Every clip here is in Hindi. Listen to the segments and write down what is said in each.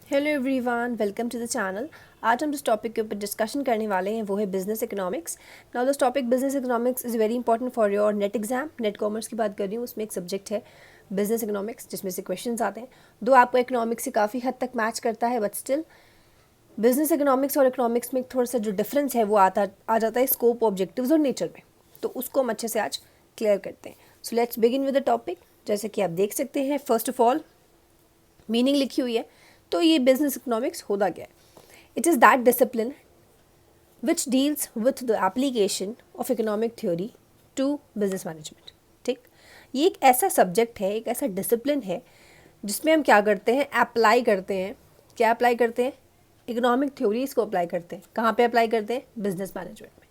Hello everyone, welcome to the channel. आज हम जिस टॉपिक के ऊपर डिस्कशन करने वाले हैं वो है business economics. Now this topic business economics is very important for your net exam. Net commerce की बात कर रही हूँ, उसमें एक सब्जेक्ट है बिजनेस इकोनॉमिक्स जिसमें से क्वेश्चंस आते हैं। दो आपको इकोनॉमिक्स से काफ़ी हद तक मैच करता है, बट स्टिल बिजनेस इकोनॉमिक्स और इकोनॉमिक्स में थोड़ा सा जो डिफरेंस है वो आ जाता है स्कोप, ऑब्जेक्टिव्स और नेचर में। तो उसको हम अच्छे से आज क्लियर करते हैं। So let's begin with the topic. जैसे कि आप देख सकते हैं, फर्स्ट ऑफ ऑल मीनिंग लिखी हुई है। तो ये बिजनेस इकोनॉमिक्स होता क्या है? It is that discipline which deals with the application of economic theory to business management. ठीक, ये एक ऐसा सब्जेक्ट है, एक ऐसा डिसिप्लिन है जिसमें हम क्या करते हैं, अप्लाई करते हैं। क्या अप्लाई करते हैं? इकोनॉमिक थ्योरीज को अप्लाई करते हैं। कहाँ पे अप्लाई करते हैं? बिजनेस मैनेजमेंट में।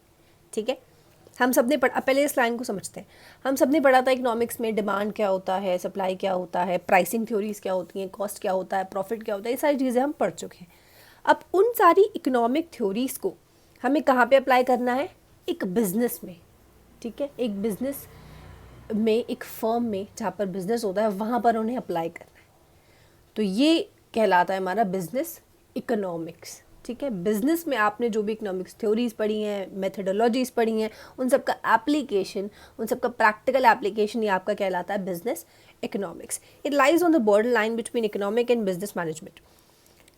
ठीक है, हम सब ने पहले इस लाइन को समझते हैं। हम सब ने पढ़ा था इकोनॉमिक्स में डिमांड क्या होता है, सप्लाई क्या होता है, प्राइसिंग थ्योरीज क्या होती हैं, कॉस्ट क्या होता है, प्रॉफिट क्या होता है, ये सारी चीज़ें हम पढ़ चुके हैं। अब उन सारी इकोनॉमिक थ्योरीज को हमें कहाँ पे अप्लाई करना है? एक बिजनेस में। ठीक है, एक बिजनेस में, एक फर्म में जहाँ पर बिजनेस होता है वहाँ पर उन्हें अप्लाई करना है। तो ये कहलाता है हमारा बिजनेस इकोनॉमिक्स। ठीक है, बिजनेस में आपने जो भी इकोनॉमिक्स थ्योरीज पढ़ी हैं, मेथडोलॉजीज पढ़ी हैं, उन सब का एप्लीकेशन, उन सब का प्रैक्टिकल एप्लीकेशन, ये आपका कहलाता है business economics. It lies on the border line between economic and business management.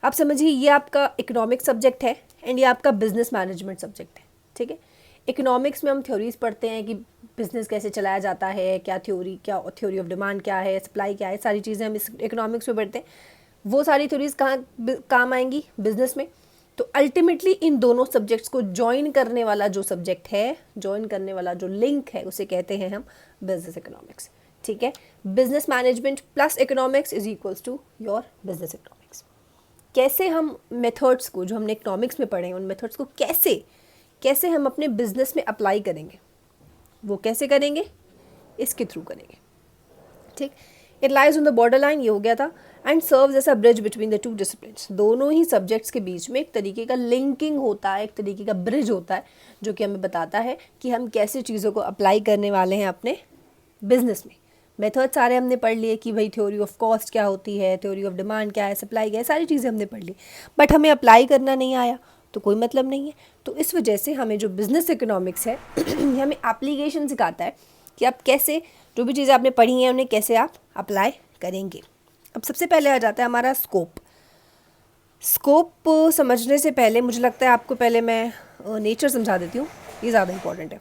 आप समझिए, ये आपका इकोनॉमिक सब्जेक्ट है एंड ये आपका बिजनेस मैनेजमेंट सब्जेक्ट है। ठीक है, इकोनॉमिक्स में हम थ्योरीज पढ़ते हैं कि बिजनेस कैसे चलाया जाता है, क्या थ्योरी ऑफ डिमांड क्या है, सप्लाई क्या है, सारी चीज़ें हम इस इकोनॉमिक्स में पढ़ते हैं। वो सारी थ्योरीज कहाँ काम आएंगी? बिजनेस में। तो अल्टीमेटली इन दोनों सब्जेक्ट्स को ज्वाइन करने वाला जो सब्जेक्ट है, ज्वाइन करने वाला जो लिंक है, उसे कहते हैं हम बिजनेस इकोनॉमिक्स। ठीक है, business management plus economics is equals to your business economics. कैसे हम मेथड्स को जो हमने इकोनॉमिक्स में पढ़े हैं, उन मेथड्स को कैसे कैसे हम अपने बिजनेस में अप्लाई करेंगे, वो कैसे करेंगे? इसके थ्रू करेंगे। ठीक, it lies on the border line, ये हो गया था। And serves as a bridge between the two disciplines. दोनों ही सब्जेक्ट्स के बीच में एक तरीके का लिंकिंग होता है, एक तरीके का ब्रिज होता है, जो कि हमें बताता है कि हम कैसे चीज़ों को अप्लाई करने वाले हैं अपने बिजनेस में। मेथड सारे हमने पढ़ लिए कि भाई थ्योरी ऑफ कॉस्ट क्या होती है, थ्योरी ऑफ डिमांड क्या है, सप्लाई क्या है, सारी चीज़ें हमने पढ़ ली। बट हमें अप्लाई करना नहीं आया तो कोई मतलब नहीं है। तो इस वजह से हमें जो बिज़नेस इकोनॉमिक्स है ये हमें एप्लीकेशन सिखाता है कि आप कैसे जो भी चीज़ें आपने पढ़ी हैं उन्हें कैसे आप अप्लाई करेंगे। अब सबसे पहले आ जाता है हमारा स्कोप। स्कोप समझने से पहले मुझे लगता है आपको पहले मैं नेचर समझा देती हूँ, ये ज़्यादा इंपॉर्टेंट है।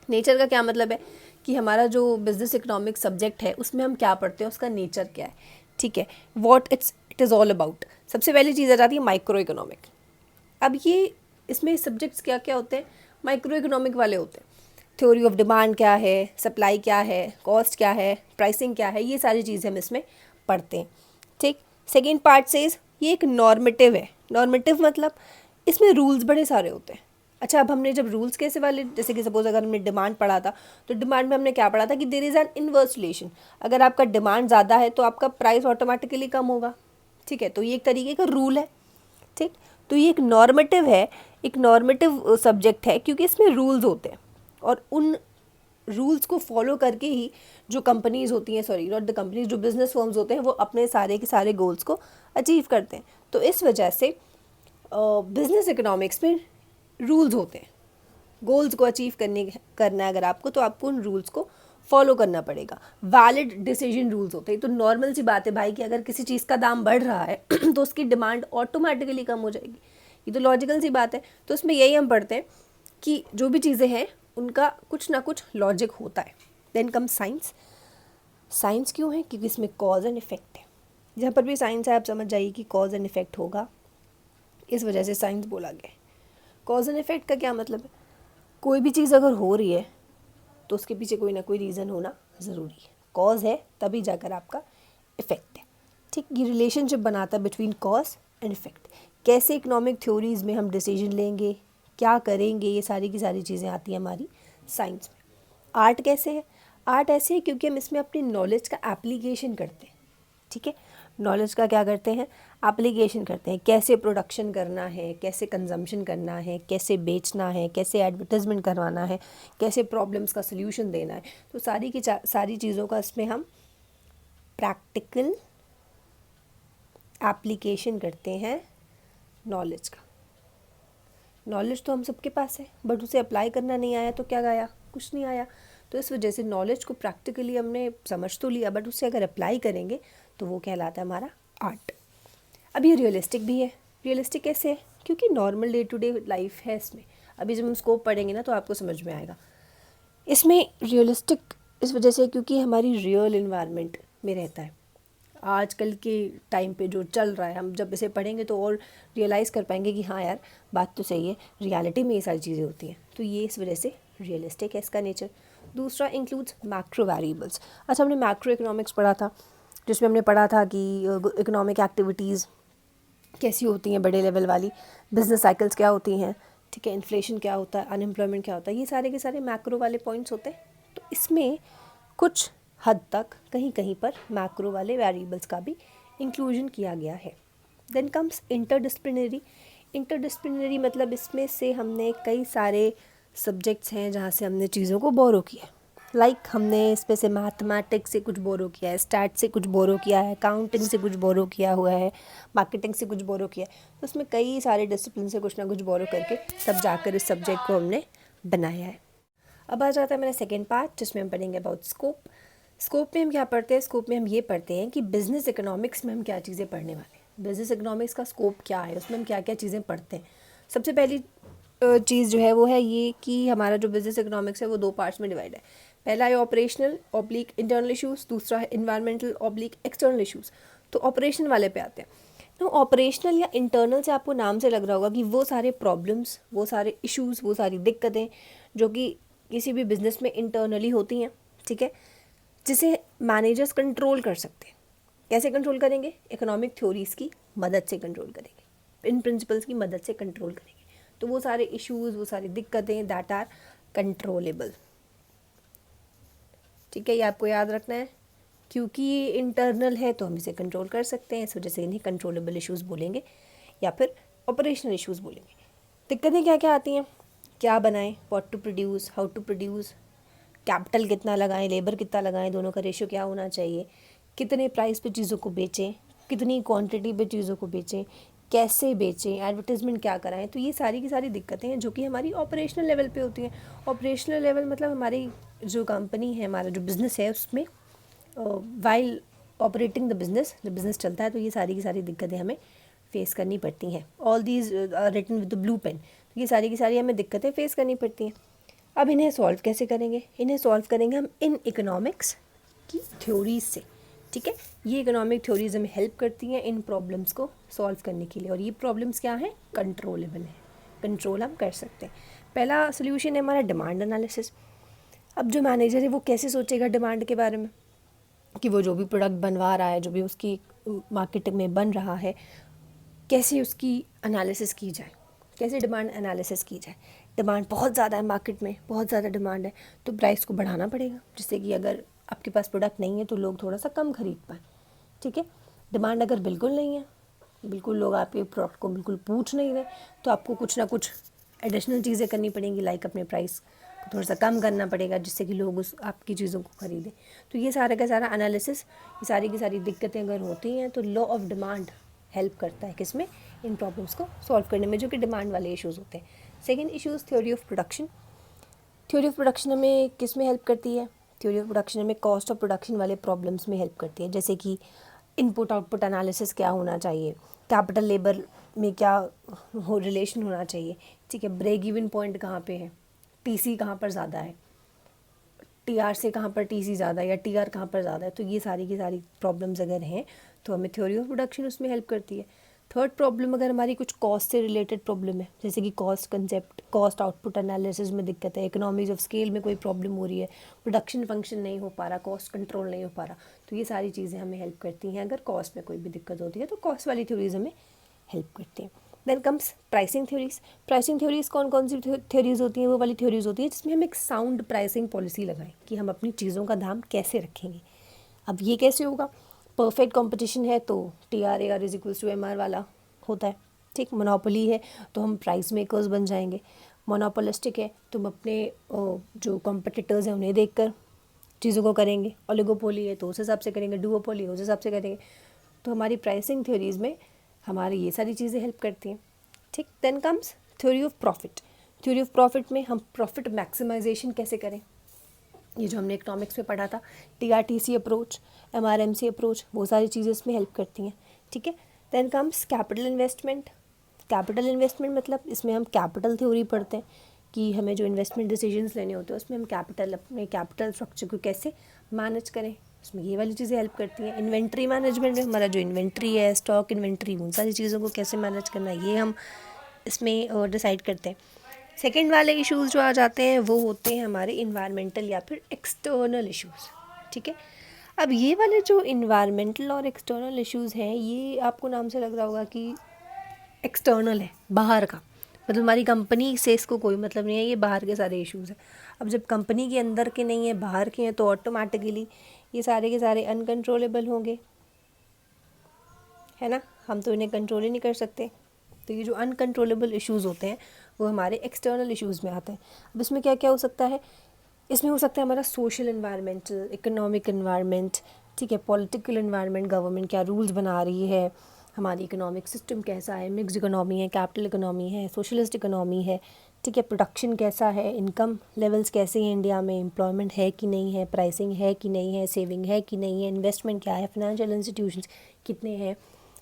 नेचर का क्या मतलब है कि हमारा जो बिजनेस इकोनॉमिक सब्जेक्ट है उसमें हम क्या पढ़ते हैं, उसका नेचर क्या है। ठीक है, what it is all about. सबसे पहली चीज़ आ जाती है माइक्रो इकोनॉमिक। अब ये इसमें सब्जेक्ट्स क्या क्या होते हैं? माइक्रो इकोनॉमिक वाले होते हैं। थ्योरी ऑफ डिमांड क्या है, सप्लाई क्या है, कॉस्ट क्या है, प्राइसिंग क्या है, ये सारी चीज़ें हम इसमें पढ़ते हैं। ठीक, सेकेंड पार्ट से ये एक नॉर्मेटिव है। नॉर्मेटिव मतलब इसमें रूल्स बड़े सारे होते हैं। अच्छा, अब हमने जब रूल्स कैसे वाले, जैसे कि सपोज अगर हमने डिमांड पढ़ा था तो डिमांड में हमने क्या पढ़ा था कि there is an inverse relation. अगर आपका डिमांड ज़्यादा है तो आपका प्राइस ऑटोमेटिकली कम होगा। ठीक है, तो ये एक तरीके का रूल है। ठीक, तो ये एक नॉर्मेटिव है, एक नॉर्मेटिव सब्जेक्ट है क्योंकि इसमें रूल्स होते हैं और उन रूल्स को फॉलो करके ही जो कंपनीज होती हैं, सॉरी नॉट द कंपनीज, जो बिजनेस फर्म्स होते हैं वो अपने सारे के सारे गोल्स को अचीव करते हैं। तो इस वजह से बिजनेस इकोनॉमिक्स में रूल्स होते हैं। गोल्स को अचीव करना है अगर आपको, तो आपको उन रूल्स को फॉलो करना पड़ेगा। वैलिड डिसीजन रूल्स होते हैं। तो नॉर्मल सी बात है भाई कि अगर किसी चीज़ का दाम बढ़ रहा है तो उसकी डिमांड ऑटोमेटिकली कम हो जाएगी। ये तो लॉजिकल सी बात है। तो इसमें यही हम पढ़ते हैं कि जो भी चीज़ें हैं उनका कुछ ना कुछ लॉजिक होता है। Then come science. साइंस क्यों है? क्योंकि इसमें कॉज एंड इफेक्ट है। जहाँ पर भी साइंस है आप समझ जाइए कि कॉज एंड इफेक्ट होगा, इस वजह से साइंस बोला गया है। कॉज एंड इफेक्ट का क्या मतलब है? कोई भी चीज़ अगर हो रही है तो उसके पीछे कोई ना कोई रीज़न होना ज़रूरी है। कॉज है तभी जाकर आपका इफेक्ट है। ठीक, ये रिलेशनशिप बनाता है बिटवीन कॉज एंड इफेक्ट। कैसे इकोनॉमिक थ्योरीज में हम डिसीजन लेंगे, क्या करेंगे, ये सारी की सारी चीज़ें आती हैं हमारी साइंस में। आर्ट कैसे है? आर्ट ऐसे है क्योंकि हम इसमें अपनी नॉलेज का एप्लीकेशन करते हैं। ठीक है, नॉलेज का क्या करते हैं? एप्लीकेशन करते हैं। कैसे प्रोडक्शन करना है, कैसे कंजम्पशन करना है, कैसे बेचना है, कैसे एडवर्टाइजमेंट करवाना है, कैसे प्रॉब्लम्स का सल्यूशन देना है। तो सारी की सारी चीज़ों का इसमें हम प्रैक्टिकल एप्लीकेशन करते हैं नॉलेज का। नॉलेज तो हम सबके पास है, बट उसे अप्लाई करना नहीं आया तो क्या गाया, कुछ नहीं आया। तो इस वजह से नॉलेज को प्रैक्टिकली हमने समझ तो लिया, बट उसे अगर अप्लाई करेंगे तो वो कहलाता है हमारा आर्ट। अब ये रियलिस्टिक भी है। रियलिस्टिक कैसे है? क्योंकि normal day to day life है इसमें। अभी जब हम स्कोप पढ़ेंगे ना तो आपको समझ में आएगा। इसमें रियलिस्टिक इस वजह से क्योंकि हमारी रियल इन्वायरमेंट में रहता है। आजकल के टाइम पे जो चल रहा है, हम जब इसे पढ़ेंगे तो और रियलाइज़ कर पाएंगे कि हाँ यार, बात तो सही है, रियलिटी में ये सारी चीज़ें होती हैं। तो ये इस वजह से रियलिस्टिक है इसका नेचर। दूसरा इंक्लूड्स मैक्रो वेरिएबल्स। अच्छा, हमने मैक्रो इकोनॉमिक्स पढ़ा था, जिसमें हमने पढ़ा था कि इकोनॉमिक एक्टिविटीज़ कैसी होती हैं, बड़े लेवल वाली बिजनेस साइकिल्स क्या होती हैं, ठीक है, इन्फ्लेशन क्या होता है, अनएम्प्लॉयमेंट क्या होता है, ये सारे के सारे मैक्रो वाले पॉइंट्स होते हैं। तो इसमें कुछ हद तक कहीं कहीं पर मैक्रो वाले वेरिएबल्स का भी इंक्लूजन किया गया है। Then comes interdisciplinary. इंटरडिसिप्लिनरी मतलब इसमें से हमने कई सारे सब्जेक्ट्स हैं जहाँ से हमने चीज़ों को बोरो किया। लाइक हमने इसमें से मैथमेटिक्स से कुछ बोरो किया है, स्टैट से कुछ बोरो किया है, अकाउंटिंग से कुछ बोरो किया हुआ है, मार्केटिंग से कुछ बोरो किया है। तो उसमें कई सारे डिसिप्लिन से कुछ ना कुछ बोरो करके तब जाकर इस सब्जेक्ट को हमने बनाया है। अब आ जाता है मेरा सेकेंड पार्ट, जिसमें हम पढ़ेंगे अबाउट स्कोप। स्कोप में हम क्या पढ़ते हैं? स्कोप में हम ये पढ़ते हैं कि बिज़नेस इकोनॉमिक्स में हम क्या चीज़ें पढ़ने वाले हैं, बिज़नेस इकोनॉमिक्स का स्कोप क्या है, उसमें हम क्या क्या चीज़ें पढ़ते हैं। सबसे पहली चीज़ जो है वो है ये कि हमारा जो बिज़नेस इकोनॉमिक्स है वो दो पार्ट्स में डिवाइड है। पहला है ऑपरेशनल ऑब्लिक इंटरनल इशूज़, दूसरा है इन्वायरमेंटल ऑब्लिक एक्सटर्नल इशूज़। तो ऑपरेशन वाले पे आते हैं। तो ऑपरेशनल या इंटरनल से आपको नाम से लग रहा होगा कि वो सारे प्रॉब्लम्स, वो सारे इश्यूज़, वो सारी दिक्कतें जो कि किसी भी बिज़नेस में इंटरनली होती हैं, ठीक है, जिसे मैनेजर्स कंट्रोल कर सकते हैं। कैसे कंट्रोल करेंगे? इकोनॉमिक थ्योरीज़ की मदद से कंट्रोल करेंगे, इन प्रिंसिपल्स की मदद से कंट्रोल करेंगे। तो वो सारे इश्यूज़, वो सारी दिक्कतें दैट आर कंट्रोलेबल, ठीक है, ये आपको याद रखना है। क्योंकि ये इंटरनल है तो हम इसे कंट्रोल कर सकते हैं, इस वजह से इन्हें कंट्रोलेबल इश्यूज़ बोलेंगे या फिर ऑपरेशनल इश्यूज़ बोलेंगे। दिक्कतें क्या क्या आती हैं? क्या बनाएं, what to produce, how to produce, capital कितना लगाएं, लेबर कितना लगाएं, दोनों का रेशियो क्या होना चाहिए, कितने प्राइस पे चीज़ों को बेचें, कितनी क्वांटिटी पे चीज़ों को बेचें, कैसे बेचें, एडवर्टाइजमेंट क्या कराएं। तो ये सारी की सारी दिक्कतें हैं जो कि हमारी ऑपरेशनल लेवल पे होती हैं। ऑपरेशनल लेवल मतलब हमारी जो कंपनी है, हमारा जो बिज़नेस है, उसमें वाइल ऑपरेटिंग द बिज़नेस चलता है। तो ये सारी की सारी दिक्कतें हमें फेस करनी पड़ती हैं। All these written with the blue pen. तो ये सारी की सारी हमें दिक्कतें फेस करनी पड़ती हैं। अब इन्हें सॉल्व कैसे करेंगे? इन्हें सॉल्व करेंगे हम इन इकोनॉमिक्स की थ्योरीज से, ठीक है। ये इकोनॉमिक थ्योरीज हमें हेल्प करती हैं इन प्रॉब्लम्स को सॉल्व करने के लिए। और ये प्रॉब्लम्स क्या हैं? कंट्रोलेबल है, कंट्रोल हम कर सकते हैं। पहला सोल्यूशन है हमारा डिमांड एनालिसिस। अब जो मैनेजर है वो कैसे सोचेगा डिमांड के बारे में, कि वो जो भी प्रोडक्ट बनवा रहा है, जो भी उसकी मार्केट में बन रहा है, कैसे उसकी एनालिसिस की जाए, कैसे डिमांड एनालिसिस की जाए। डिमांड बहुत ज़्यादा है मार्केट में, बहुत ज़्यादा डिमांड है, तो प्राइस को बढ़ाना पड़ेगा, जिससे कि अगर आपके पास प्रोडक्ट नहीं है तो लोग थोड़ा सा कम खरीद पाएँ, ठीक है। डिमांड अगर बिल्कुल नहीं है, बिल्कुल लोग आपके प्रोडक्ट को बिल्कुल पूछ नहीं रहे, तो आपको कुछ ना कुछ एडिशनल चीज़ें करनी पड़ेंगी, लाइक अपने प्राइस को थोड़ा सा कम करना पड़ेगा, जिससे कि लोग उस आपकी चीज़ों को खरीदें। तो ये सारा का सारा एनालिसिस, ये सारी की सारी दिक्कतें अगर होती हैं तो लॉ ऑफ डिमांड हेल्प करता है किसमें? इन प्रॉब्लम्स को सॉल्व करने में, जो कि डिमांड वाले इश्यूज़ होते हैं। Second issues theory of production. Theory of production हमें किस में हेल्प करती है? थ्योरी ऑफ प्रोडक्शन हमें कॉस्ट ऑफ प्रोडक्शन वाले प्रॉब्लम्स में हेल्प करती है, जैसे कि इनपुट आउटपुट एनालिसिस क्या होना चाहिए, कैपिटल लेबर में क्या हो रिलेशन होना चाहिए, ठीक है, ब्रेक इवन पॉइंट कहाँ पे है, टीसी कहाँ पर ज़्यादा है, टीआर से कहाँ पर टीसी ज़्यादा है, या टीआर कहाँ पर ज़्यादा है। तो ये सारी की सारी प्रॉब्लम्स अगर हैं तो हमें थ्योरी ऑफ प्रोडक्शन उसमें हेल्प करती है। थर्ड प्रॉब्लम, अगर हमारी कुछ कॉस्ट से रिलेटेड प्रॉब्लम है, जैसे कि cost concept, cost output analysis में दिक्कत है, इकोनॉमीज ऑफ स्केल में कोई प्रॉब्लम हो रही है, प्रोडक्शन फंक्शन नहीं हो पा रहा, कॉस्ट कंट्रोल नहीं हो पा रहा, तो ये सारी चीज़ें हमें हेल्प करती हैं। अगर कॉस्ट में कोई भी दिक्कत होती है तो कॉस्ट वाली थ्योरीज हमें हेल्प करती हैं। Then comes pricing theories. Pricing theories कौन कौन सी थ्योरीज होती हैं? वो वाली थ्योरीज होती है जिसमें हम एक साउंड प्राइसिंग पॉलिसी लगाएं कि हम अपनी चीज़ों का दाम कैसे रखेंगे। अब ये कैसे होगा? परफेक्ट कंपटीशन है तो TRAR is equals to MR वाला होता है, ठीक। मोनोपोली है तो हम प्राइस मेकर्स बन जाएंगे। मोनोपोलिस्टिक है तो हम अपने जो कॉम्पिटिटर्स हैं उन्हें देखकर चीज़ों को करेंगे। ओलिगोपोली है तो उस हिसाब से करेंगे, डुओपोली है उस हिसाब से करेंगे। तो हमारी प्राइसिंग थ्योरीज़ में हमारी ये सारी चीज़ें हेल्प करती हैं, ठीक। Then comes theory of profit. Theory of profit में हम प्रॉफिट मैक्सिमाइजेशन कैसे करें, ये जो हमने इकोनॉमिक्स में पढ़ा था, TRTC अप्रोच, MRMC अप्रोच, वो सारी चीज़ें इसमें हेल्प करती हैं, ठीक है। Then comes capital investment. Capital investment मतलब इसमें हम कैपिटल थ्योरी पढ़ते हैं कि हमें जो इन्वेस्टमेंट डिसीजंस लेने होते हैं उसमें हम अपने कैपिटल स्ट्रक्चर को कैसे मैनेज करें, उसमें ये वाली चीज़ें हेल्प करती हैं। इन्वेंट्री मैनेजमेंट में हमारा जो इन्वेंट्री है, स्टॉक इन्वेंट्री, उन सारी चीज़ों को कैसे मैनेज करना है ये हम इसमें डिसाइड करते हैं। सेकेंड वाले इश्यूज़ जो आ जाते हैं वो होते हैं हमारे इन्वायरमेंटल या फिर एक्सटर्नल इश्यूज़, ठीक है। अब ये वाले जो इन्वायरमेंटल और एक्सटर्नल इश्यूज़ हैं, ये आपको नाम से लग रहा होगा कि एक्सटर्नल है, बाहर का, मतलब हमारी कंपनी से इसको कोई मतलब नहीं है, ये बाहर के सारे इश्यूज़ हैं। अब जब कंपनी के अंदर के नहीं है, बाहर के हैं, तो ऑटोमेटिकली ये सारे के सारे अनकंट्रोलेबल होंगे, है ना, हम तो इन्हें कंट्रोल ही नहीं कर सकते। तो ये जो अनकंट्रोलेबल इश्यूज़ होते हैं वो हमारे एक्सटर्नल इश्यूज़ में आते हैं। अब इसमें क्या क्या हो सकता है, इसमें हो सकता है हमारा सोशल इन्वायरमेंटल, इकोनॉमिक इन्वायरमेंट, ठीक है, पॉलिटिकल इन्वायरमेंट, गवर्नमेंट क्या रूल्स बना रही है, हमारी इकोनॉमिक सिस्टम कैसा है, मिक्स्ड इकोनॉमी है, कैपिटल इकोनॉमी है, सोशलिस्ट इकोनॉमी है, ठीक है, प्रोडक्शन कैसा है, इनकम लेवल्स कैसे हैं इंडिया में, एम्प्लॉयमेंट है कि नहीं है, प्राइसिंग है कि नहीं है, सेविंग है कि नहीं है, इन्वेस्टमेंट क्या है, फाइनेंशियल इंस्टीट्यूशंस कितने हैं,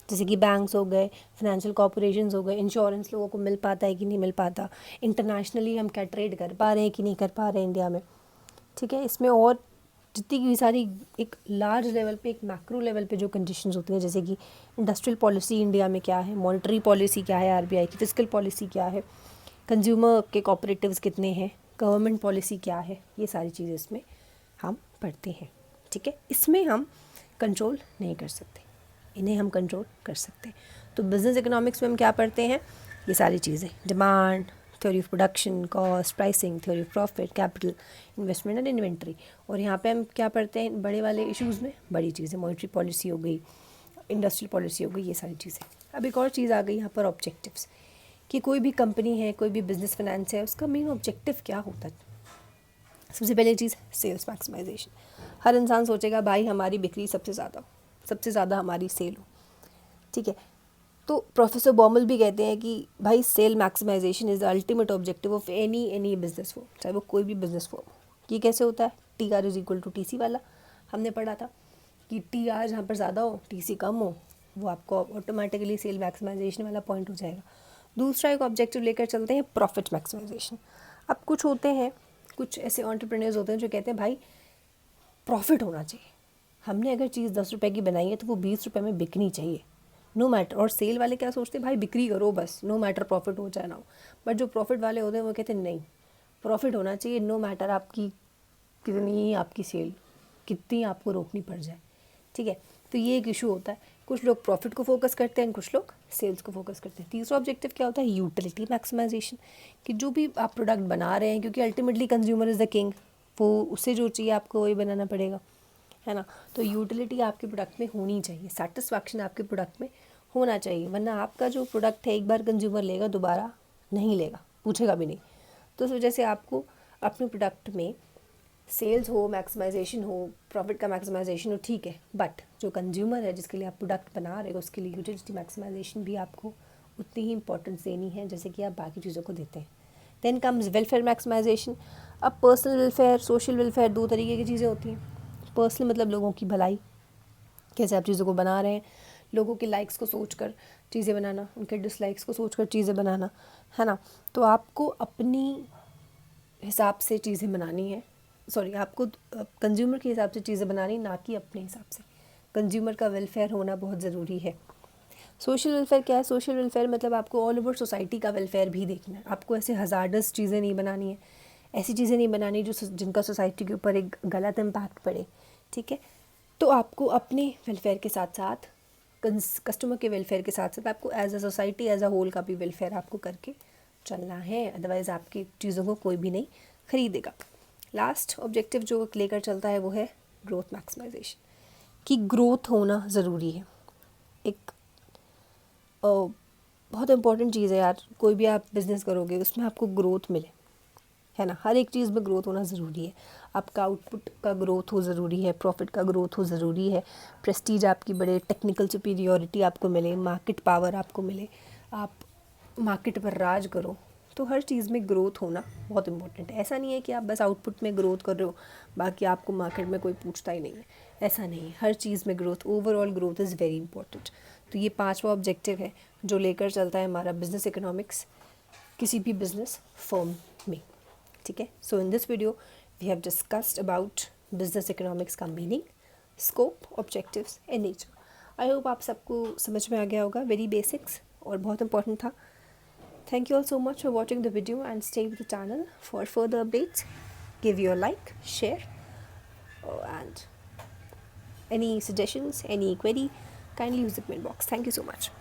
जैसे कि बैंक्स हो गए, फाइनेंशियल कॉर्पोरेशंस हो गए, इंश्योरेंस लोगों को मिल पाता है कि नहीं मिल पाता, इंटरनेशनली हम क्या ट्रेड कर पा रहे हैं कि नहीं कर पा रहे हैं इंडिया में, ठीक है। इसमें और जितनी भी सारी एक लार्ज लेवल पे, एक मैक्रो लेवल पे जो कंडीशंस होती हैं, जैसे कि इंडस्ट्रियल पॉलिसी इंडिया में क्या है, मॉनेटरी पॉलिसी क्या है, RBI की फिजिकल पॉलिसी क्या है, कंज्यूमर के कॉपरेटिव्स कितने हैं, गवर्नमेंट पॉलिसी क्या है, ये सारी चीज़ें इसमें हम पढ़ते हैं, ठीक है। इसमें हम कंट्रोल नहीं कर सकते, इन्हें हम कंट्रोल कर सकते हैं। तो बिज़नेस इकोनॉमिक्स में हम क्या पढ़ते हैं, ये सारी चीज़ें, demand, theory of production, cost, pricing, theory of profit, capital, investment and inventory. और यहाँ पे हम क्या पढ़ते हैं बड़े वाले इश्यूज़ में, बड़ी चीज़ें, मॉनेटरी पॉलिसी हो गई, इंडस्ट्रियल पॉलिसी हो गई, ये सारी चीज़ें। अब एक और चीज़ आ गई यहाँ पर, ऑब्जेक्टिव्स, कि कोई भी कंपनी है, कोई भी बिज़नेस फाइनेंस है, उसका मेन ऑब्जेक्टिव क्या होता है। सबसे पहली चीज़ सेल्स मैक्सिमाइजेशन। हर इंसान सोचेगा भाई हमारी बिक्री सबसे ज़्यादा हमारी सेल हो, ठीक है। तो प्रोफेसर बॉमल भी कहते हैं कि भाई sale maximisation is the ultimate objective of any business form, चाहे वो कोई भी बिजनेस फॉर्म हो। ये कैसे होता है, TR is equal to TC वाला हमने पढ़ा था कि TR जहाँ पर ज़्यादा हो, TC कम हो, वो आपको ऑटोमेटिकली सेल मैक्सिमाइजेशन वाला पॉइंट हो जाएगा। दूसरा एक ऑब्जेक्टिव लेकर चलते हैं प्रॉफिट मैक्सिमाइजेशन। अब कुछ होते हैं, कुछ ऐसे एंटरप्रेन्योर्स होते हैं जो कहते हैं भाई प्रॉफिट होना चाहिए, हमने अगर चीज़ 10 रुपये की बनाई है तो वो 20 रुपये में बिकनी चाहिए, नो मैटर। और सेल वाले क्या सोचते हैं, भाई बिक्री करो बस, नो मैटर प्रॉफिट हो चाहे ना हो। बट जो प्रॉफिट वाले होते हैं वो कहते हैं नहीं, प्रॉफिट होना चाहिए, नो मैटर आपकी कितनी आपकी सेल कितनी आपको रोकनी पड़ जाए, ठीक है। तो ये एक इशू होता है, कुछ लोग प्रॉफिट को फोकस करते हैं, कुछ लोग सेल्स को फोकस करते हैं। तीसरा ऑब्जेक्टिव क्या होता है, यूटिलिटी मैक्सिमाइजेशन, कि जो भी आप प्रोडक्ट बना रहे हैं, क्योंकि ultimately consumer is the king, वो उससे जो चाहिए आपको वही बनाना पड़ेगा, है ना। तो यूटिलिटी आपके प्रोडक्ट में होनी चाहिए, सेटिस्फैक्शन आपके प्रोडक्ट में होना चाहिए, वरना आपका जो प्रोडक्ट है एक बार कंज्यूमर लेगा, दोबारा नहीं लेगा, पूछेगा भी नहीं। तो इस वजह से आपको अपने प्रोडक्ट में सेल्स हो, मैक्सिमाइजेशन हो, प्रॉफिट का मैक्सिमाइजेशन हो, ठीक है, बट जो कंज्यूमर है जिसके लिए आप प्रोडक्ट बना रहे हो उसके लिए यूटिलिटी मैक्सिमाइजेशन भी आपको उतनी ही इंपॉर्टेंस देनी है जैसे कि आप बाकी चीज़ों को देते हैं। Then comes welfare maximisation. अब पर्सनल वेलफेयर, सोशल वेलफेयर, दो तरीके की चीज़ें होती हैं। पर्सनल मतलब लोगों की भलाई, कैसे आप चीज़ों को बना रहे हैं, लोगों के लाइक्स को सोचकर चीज़ें बनाना, उनके डिसलाइक्स को सोचकर चीज़ें बनाना, है ना। तो आपको अपनी हिसाब से चीज़ें बनानी है, सॉरी आपको कंज्यूमर के हिसाब से चीज़ें बनानी, ना कि अपने हिसाब से। कंज्यूमर का वेलफेयर होना बहुत ज़रूरी है। सोशल वेलफेयर क्या है, सोशल वेलफेयर मतलब आपको ऑल ओवर सोसाइटी का वेलफेयर भी देखना है। आपको ऐसे हज़ार्डस चीज़ें नहीं बनानी है, ऐसी चीज़ें नहीं बनानी जो जिनका सोसाइटी के ऊपर एक गलत इम्पैक्ट पड़े, ठीक है। तो आपको अपने वेलफेयर के साथ साथ कस्टमर के वेलफेयर के साथ साथ आपको as a society as a whole का भी वेलफेयर आपको करके चलना है, अदरवाइज़ आपकी चीज़ों को कोई भी नहीं खरीदेगा। लास्ट ऑब्जेक्टिव जो लेकर चलता है वो है ग्रोथ मैक्सिमाइजेशन, कि ग्रोथ होना ज़रूरी है। एक बहुत इम्पॉर्टेंट चीज़ है यार, कोई भी आप बिज़नेस करोगे उसमें आपको ग्रोथ मिले, है ना। हर एक चीज़ में ग्रोथ होना ज़रूरी है। आपका आउटपुट का ग्रोथ हो ज़रूरी है, प्रॉफिट का ग्रोथ हो ज़रूरी है, प्रेस्टीज आपकी बढ़े, टेक्निकल सुपीरियोरिटी आपको मिले, मार्केट पावर आपको मिले, आप मार्केट पर राज करो। तो हर चीज़ में ग्रोथ होना बहुत इंपॉर्टेंट है। ऐसा नहीं है कि आप बस आउटपुट में ग्रोथ कर रहे हो, बाकी आपको मार्केट में कोई पूछता ही नहीं है, ऐसा नहीं है। हर चीज़ में growth, overall growth is very important. तो ये 5वां ऑब्जेक्टिव है जो लेकर चलता है हमारा बिजनेस इकोनॉमिक्स किसी भी बिजनेस फर्म में, ठीक है। So in this video we have discussed about business economics का meaning, scope, objectives and nature. I hope आप सबको समझ में आ गया होगा, वेरी बेसिक्स और बहुत इंपॉर्टेंट था। Thank you all so much for watching the video and stay with the channel for further updates. Give your like, share, and any suggestions, any query, kindly use the comment box. Thank you so much.